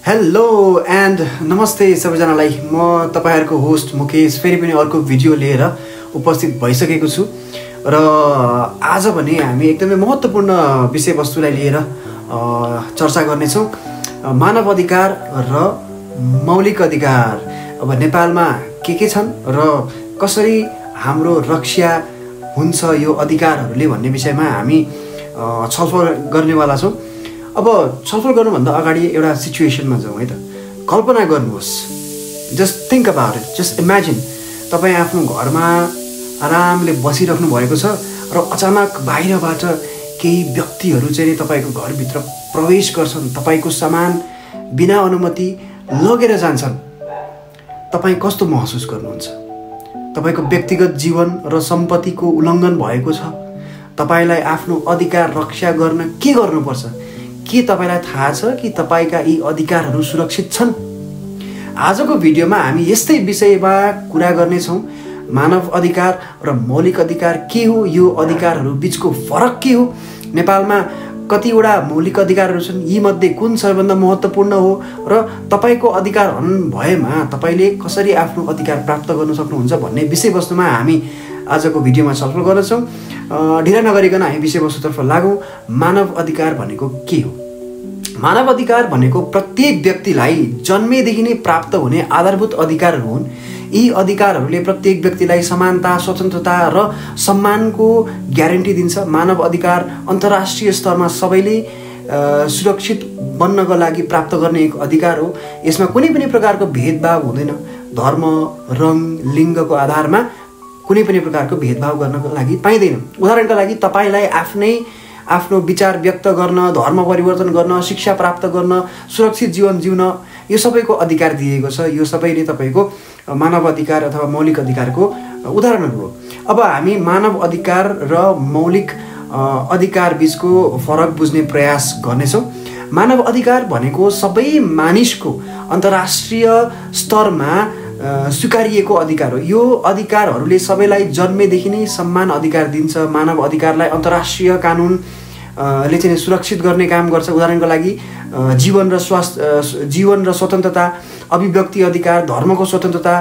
Hello and नमस्ते सबैजनालाई। म तपाईहरुको होस्ट मुकेश फेरि पनि अर्को भिडियो लिएर उपस्थित भइसकेको छु र आज भने हामी एकदमै महत्त्वपूर्ण विषयवस्तुलाई लिएर चर्चा गर्नेछौँ। मानव अधिकार र मौलिक अधिकार। अब नेपालमा के छन् र कसरी हाम्रो रक्षा हुन्छ यो अधिकारहरूले भन्ने विषयमा हामी छलफल गर्नेवाला छौँ। अब छलफल गर्नुभन्दा अगाडि एउटा सिचुएसनमा जाउँ है त। कल्पना गर्नुहोस्, just think about it, just imagine तपाईँ आफ्नो घरमा आरामले बसिराख्नु भएको छ र अचानक बाहिरबाट केही व्यक्तिहरू चाहिँ तपाईँको घरभित्र प्रवेश गर्छन्, तपाईँको सामान बिना अनुमति लगेर जान्छन्। तपाईँ कस्तो महसुस गर्नुहुन्छ? तपाईँको व्यक्तिगत जीवन र सम्पत्तिको उल्लङ्घन भएको छ। तपाईँलाई आफ्नो अधिकार रक्षा गर्न के गर्नुपर्छ? के तपाईलाई थाहा छ कि तपाईका यी अधिकारहरू सुरक्षित छन्? आजको भिडियोमा हामी यस्तै विषयमा कुरा गर्नेछौँ। मानव अधिकार र मौलिक अधिकार के हो? यो अधिकारहरू बीचको फरक के हो? नेपालमा कतिवटा मौलिक अधिकारहरू छन्, यी मध्ये कुन सबैभन्दा महत्त्वपूर्ण हो र तपाईको अधिकार हनन भएमा तपाईले कसरी आफ्नो अधिकार प्राप्त गर्न सक्नुहुन्छ भन्ने विषयवस्तुमा हामी आजको भिडियोमा छलफल गर्नेछौँ। ढिला नगरिकन हामी विषयवस्तुतर्फ लागौँ। मानव अधिकार भनेको के हो? मानव अधिकार भनेको प्रत्येक व्यक्तिलाई जन्मेदेखि नै प्राप्त हुने आधारभूत अधिकारहरू हुन्। यी अधिकारहरूले प्रत्येक व्यक्तिलाई समानता, स्वतन्त्रता र सम्मानको ग्यारेन्टी दिन्छ। मानव अधिकार अन्तर्राष्ट्रिय स्तरमा सबैले सुरक्षित बन्नको लागि प्राप्त गर्ने एक अधिकार हो। यसमा कुनै पनि प्रकारको भेदभाव हुँदैन। धर्म, रङ, लिङ्गको आधारमा कुनै पनि प्रकारको भेदभाव गर्नको लागि पाइँदैन। उदाहरणका लागि तपाईलाई आफ्नो विचार व्यक्त गर्न, धर्म परिवर्तन गर्न, शिक्षा प्राप्त गर्न, सुरक्षित जीवन जिउन यो सबैको अधिकार दिएको छ। यो सबै नै तपाईको मानव अधिकार अथवा मौलिक अधिकारको उदाहरणहरू हो। अब हामी मानव अधिकार र मौलिक अधिकार बीचको फरक बुझ्ने प्रयास गर्नेछौँ। मानव अधिकार भनेको सबै मानिसको अन्तर्राष्ट्रिय स्तरमा स्वीकारिएको अधिकार हो। यो अधिकारहरूले सबैलाई जन्मेदेखि नै समान अधिकार दिन्छ। मानव अधिकारलाई अन्तर्राष्ट्रिय कानुनले चाहिँ सुरक्षित गर्ने काम गर्छ। उदाहरणको लागि जीवन र स्वतन्त्रता, अभिव्यक्ति अधिकार, धर्मको स्वतन्त्रता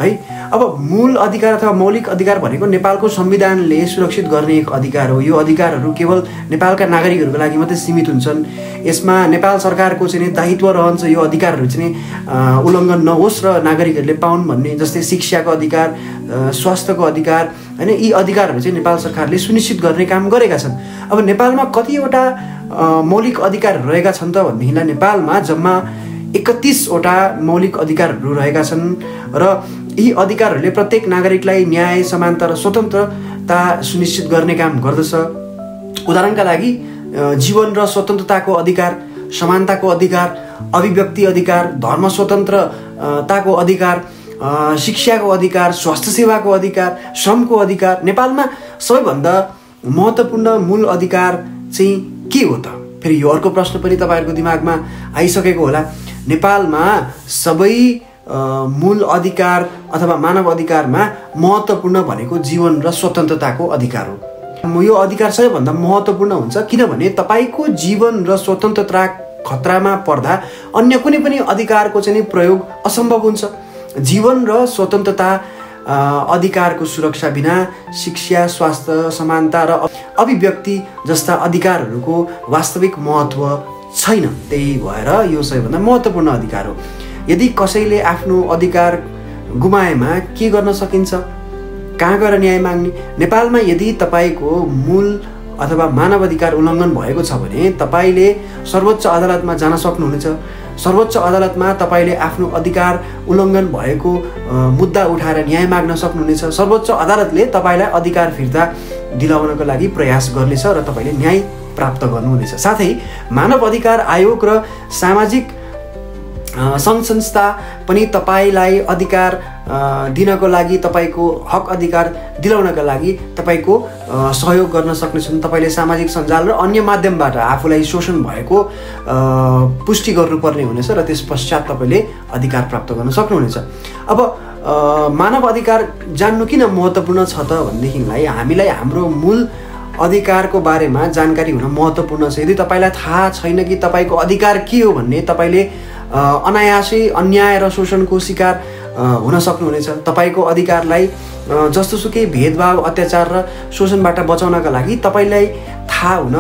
है। अब मूल अधिकार अथवा मौलिक अधिकार भनेको नेपालको संविधानले सुरक्षित गर्ने एक अधिकार हो। यो अधिकारहरू केवल नेपालका नागरिकहरूको लागि मात्रै सीमित हुन्छन्। यसमा नेपाल सरकारको चाहिँ दायित्व रहन्छ यो अधिकारहरू चाहिँ उल्लङ्घन नहोस् र नागरिकहरूले पाउन् भन्ने। जस्तै शिक्षाको अधिकार, स्वास्थ्यको अधिकार हैन, यी अधिकारहरू चाहिँ नेपाल सरकारले सुनिश्चित गर्ने काम गरेका छन्। अब नेपालमा कतिवटा मौलिक अधिकारहरू रहेका छन् त भन्देखिलाई नेपालमा जम्मा 31 वटा मौलिक अधिकारहरू रहेका छन् र यी अधिकारहरूले प्रत्येक नागरिकलाई न्याय, समानता र स्वतन्त्रता सुनिश्चित गर्ने काम गर्दछ। उदाहरणका लागि जीवन र स्वतन्त्रताको अधिकार, समानताको अधिकार, अभिव्यक्ति अधिकार, धर्म स्वतन्त्रताको अधिकार, शिक्षाको अधिकार, स्वास्थ्य सेवाको अधिकार, श्रमको अधिकार। नेपालमा सबैभन्दा महत्त्वपूर्ण मूल अधिकार चाहिँ के हो त? फेरि यो अर्को प्रश्न पनि तपाईँहरूको दिमागमा आइसकेको होला। नेपालमा सबै मूल अधिकार अथवा मानव अधिकारमा महत्त्वपूर्ण भनेको जीवन र स्वतन्त्रताको अधिकार हो। यो अधिकार सबैभन्दा महत्त्वपूर्ण हुन्छ किनभने तपाईँको जीवन र स्वतन्त्रता खतरामा पर्दा अन्य कुनै पनि अधिकारको चाहिँ प्रयोग असम्भव हुन्छ। जीवन र स्वतन्त्रता अधिकारको सुरक्षा बिना शिक्षा, स्वास्थ्य, समानता र अभिव्यक्ति जस्ता अधिकारहरूको वास्तविक महत्त्व छैन। त्यही भएर यो सबैभन्दा महत्त्वपूर्ण अधिकार हो। यदि कसैले आफ्नो अधिकार गुमाएमा के गर्न सकिन्छ? कहाँ गएर न्याय माग्ने? नेपालमा यदि तपाईँको मूल अथवा मानव अधिकार उल्लङ्घन भएको छ भने तपाईँले सर्वोच्च अदालतमा जान सक्नुहुनेछ। सर्वोच्च अदालतमा तपाईँले आफ्नो अधिकार उल्लङ्घन भएको मुद्दा उठाएर न्याय माग्न सक्नुहुनेछ। सर्वोच्च अदालतले तपाईँलाई अधिकार फिर्ता दिलाउनको लागि प्रयास गर्नेछ र तपाईँले न्याय प्राप्त गर्नुहुनेछ। साथै मानव अधिकार आयोग र सामाजिक सङ्घ संस्था पनि तपाईँलाई अधिकार दिनको लागि, तपाईँको हक अधिकार दिलाउनका लागि तपाईँको सहयोग गर्न सक्नेछन्। तपाईँले सामाजिक सञ्जाल र अन्य माध्यमबाट आफूलाई शोषण भएको पुष्टि गर्नुपर्ने हुनेछ र त्यस पश्चात तपाईँले अधिकार प्राप्त गर्न सक्नुहुनेछ। अब मानव अधिकार जान्नु किन महत्त्वपूर्ण छ त भनेदेखिलाई हामीलाई हाम्रो मूल अधिकारको बारेमा जानकारी हुन महत्त्वपूर्ण छ। यदि तपाईलाई थाहा छैन कि तपाईको अधिकार के हो भन्ने, तपाईले अनायासै अन्याय र शोषणको शिकार हुन सक्नुहुनेछ। तपाईँको अधिकारलाई जस्तोसुकै भेदभाव, अत्याचार र शोषणबाट बचाउनका लागि तपाईँलाई थाहा हुन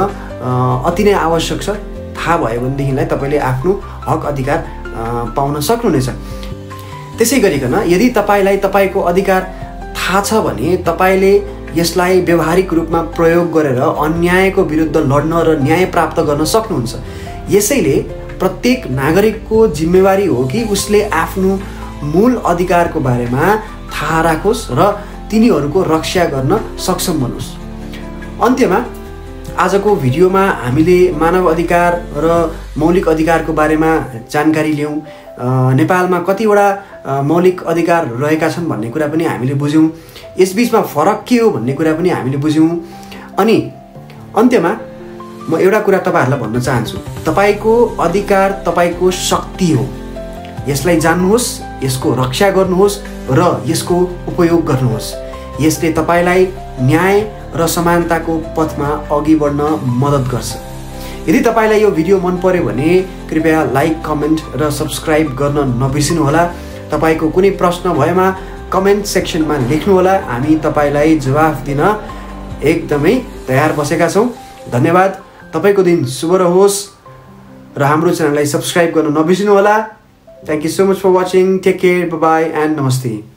अति नै आवश्यक छ। थाहा भयो भनेदेखिलाई तपाईँले आफ्नो हक अधिकार पाउन सक्नुहुनेछ। त्यसै गरिकन यदि तपाईँलाई तपाईँको अधिकार थाहा छ भने तपाईँले यसलाई व्यावहारिक रूपमा प्रयोग गरेर अन्यायको विरुद्ध लड्न र न्याय प्राप्त गर्न सक्नुहुन्छ। यसैले प्रत्येक नागरिकको जिम्मेवारी हो कि उसले आफ्नो मूल अधिकारको बारेमा थाहा राखोस् र तिनीहरूको रक्षा गर्न सक्षम बनोस्। अन्त्यमा आजको भिडियोमा हामीले मानव अधिकार र मौलिक अधिकारको बारेमा जानकारी लियौँ। नेपालमा कतिवटा मौलिक अधिकार रहेका छन् भन्ने कुरा पनि हामीले बुझ्यौँ। यसबीचमा फरक के हो भन्ने कुरा पनि हामीले बुझ्यौँ। अनि अन्त्यमा म एउटा कुरा तपाईँहरूलाई भन्न चाहन्छु, तपाईँको अधिकार तपाईँको शक्ति हो। यसलाई जान्नुहोस्, यसको रक्षा गर्नुहोस् र यसको उपयोग गर्नुहोस्। यसले तपाईँलाई न्याय र समानताको पथमा अघि बढ्न मद्दत गर्छ। यदि तपाईँलाई यो भिडियो मन पर्यो भने कृपया लाइक, कमेन्ट र सब्सक्राइब गर्न नबिर्सिनुहोला। तपाईँको कुनै प्रश्न भएमा कमेन्ट सेक्सनमा लेख्नुहोला। हामी तपाईँलाई जवाफ दिन एकदमै तयार बसेका छौँ। धन्यवाद। तपाईँको दिन शुभ रहोस् र हाम्रो च्यानललाई सब्सक्राइब गर्न नबिर्सिनुहोला। Thank you so much for watching. Take care. Bye-bye and namaste.